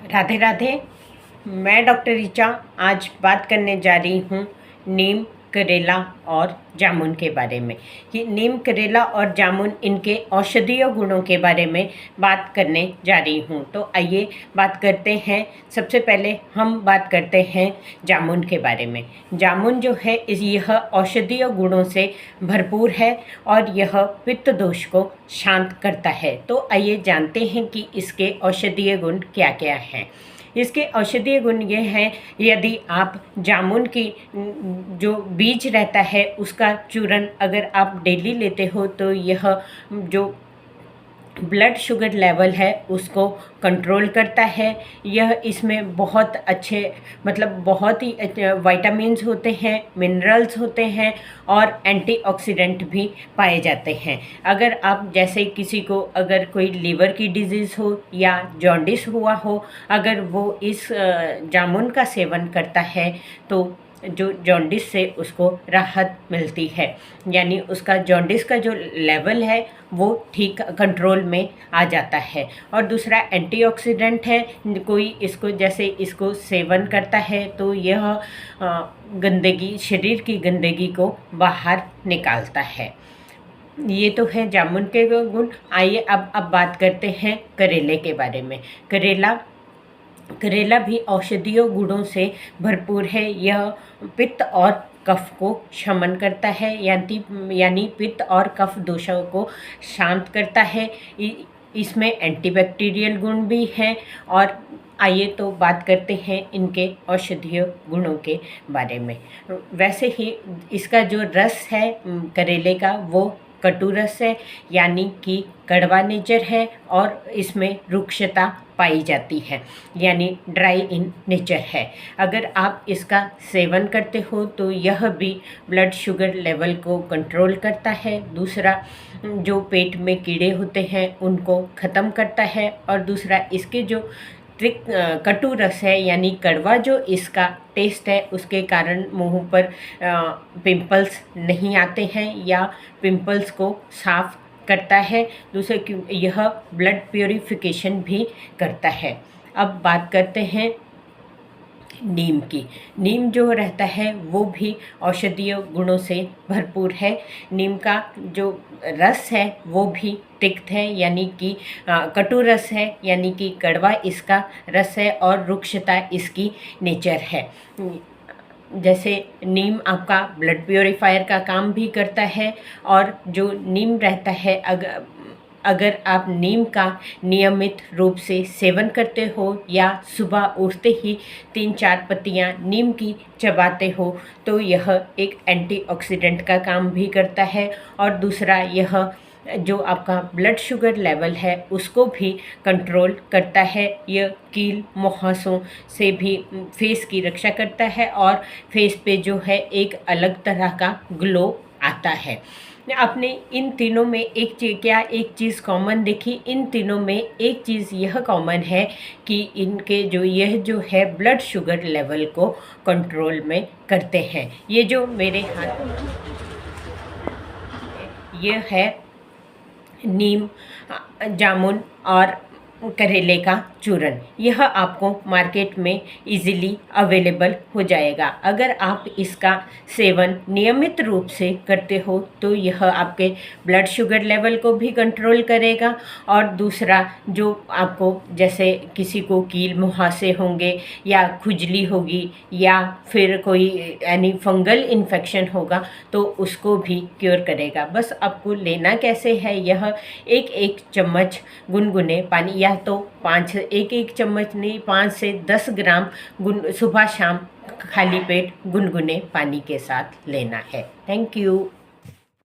राधे राधे। मैं डॉक्टर ऋचा आज बात करने जा रही हूँ नीम, करेला और जामुन के बारे में। कि नीम, करेला और जामुन, इनके औषधीय गुणों के बारे में बात करने जा रही हूँ। तो आइए बात करते हैं। सबसे पहले हम बात करते हैं जामुन के बारे में। जामुन जो है यह औषधीय गुणों से भरपूर है और यह पित्त दोष को शांत करता है। तो आइए जानते हैं कि इसके औषधीय गुण क्या क्या हैं। इसके औषधीय गुण ये हैं, यदि आप जामुन की जो बीज रहता है उसका चूरन अगर आप डेली लेते हो तो यह जो ब्लड शुगर लेवल है उसको कंट्रोल करता है। यह इसमें बहुत अच्छे बहुत ही विटामिन्स होते हैं, मिनरल्स होते हैं और एंटीऑक्सीडेंट भी पाए जाते हैं। अगर आप जैसे किसी को अगर कोई लीवर की डिजीज़ हो या जॉन्डिस हुआ हो, अगर वो इस जामुन का सेवन करता है तो जो जॉन्डिस से उसको राहत मिलती है, यानी उसका जॉन्डिस का जो लेवल है वो ठीक कंट्रोल में आ जाता है। और दूसरा एंटीऑक्सीडेंट है। कोई इसको जैसे इसको सेवन करता है तो यह गंदगी, शरीर की गंदगी को बाहर निकालता है। ये तो है जामुन के गुण। आइए अब बात करते हैं करेले के बारे में। करेला भी औषधीय गुणों से भरपूर है। यह पित्त और कफ को शमन करता है, यानी पित्त और कफ दोषों को शांत करता है। इसमें एंटीबैक्टीरियल गुण भी हैं। और आइए तो बात करते हैं इनके औषधीय गुणों के बारे में। वैसे ही इसका जो रस है करेले का वो कटु रस है, यानी कि कड़वा नेचर है और इसमें रुक्षता पाई जाती है, यानी ड्राई इन नेचर है। अगर आप इसका सेवन करते हो तो यह भी ब्लड शुगर लेवल को कंट्रोल करता है। दूसरा, जो पेट में कीड़े होते हैं उनको ख़त्म करता है। और दूसरा, इसके जो कटु रस है यानी कड़वा जो इसका टेस्ट है उसके कारण मुंह पर पिंपल्स नहीं आते हैं या पिंपल्स को साफ करता है। दूसरे, यह ब्लड प्योरीफिकेशन भी करता है। अब बात करते हैं नीम की। नीम जो रहता है वो भी औषधीय गुणों से भरपूर है। नीम का जो रस है वो भी तिक्त है, यानी कि कटु रस है, यानी कि कड़वा इसका रस है और रुक्षता इसकी नेचर है। जैसे नीम आपका ब्लड प्योरीफायर का काम भी करता है। और जो नीम रहता है, अगर आप नीम का नियमित रूप से सेवन करते हो या सुबह उठते ही 3-4 पत्तियां नीम की चबाते हो तो यह एक एंटीऑक्सीडेंट का काम भी करता है। और दूसरा, यह जो आपका ब्लड शुगर लेवल है उसको भी कंट्रोल करता है। यह कील मुहासों से भी फेस की रक्षा करता है और फेस पे जो है एक अलग तरह का ग्लो आता है। आपने इन तीनों में एक चीज़ कॉमन देखी? इन तीनों में एक चीज़ यह कॉमन है कि इनके यह जो है ब्लड शुगर लेवल को कंट्रोल में करते हैं। ये जो मेरे हाथ ये है नीम, जामुन और करेले का चूरन। यह आपको मार्केट में इजीली अवेलेबल हो जाएगा। अगर आप इसका सेवन नियमित रूप से करते हो तो यह आपके ब्लड शुगर लेवल को भी कंट्रोल करेगा। और दूसरा, जो आपको जैसे किसी को कील मुहासे होंगे या खुजली होगी या फिर कोई यानी फंगल इन्फेक्शन होगा तो उसको भी क्योर करेगा। बस आपको लेना कैसे है, यह एक चम्मच गुनगुने पानी, या तो 1 चम्मच नहीं, 5 से 10 ग्राम सुबह शाम खाली पेट गुनगुने पानी के साथ लेना है। Thank you.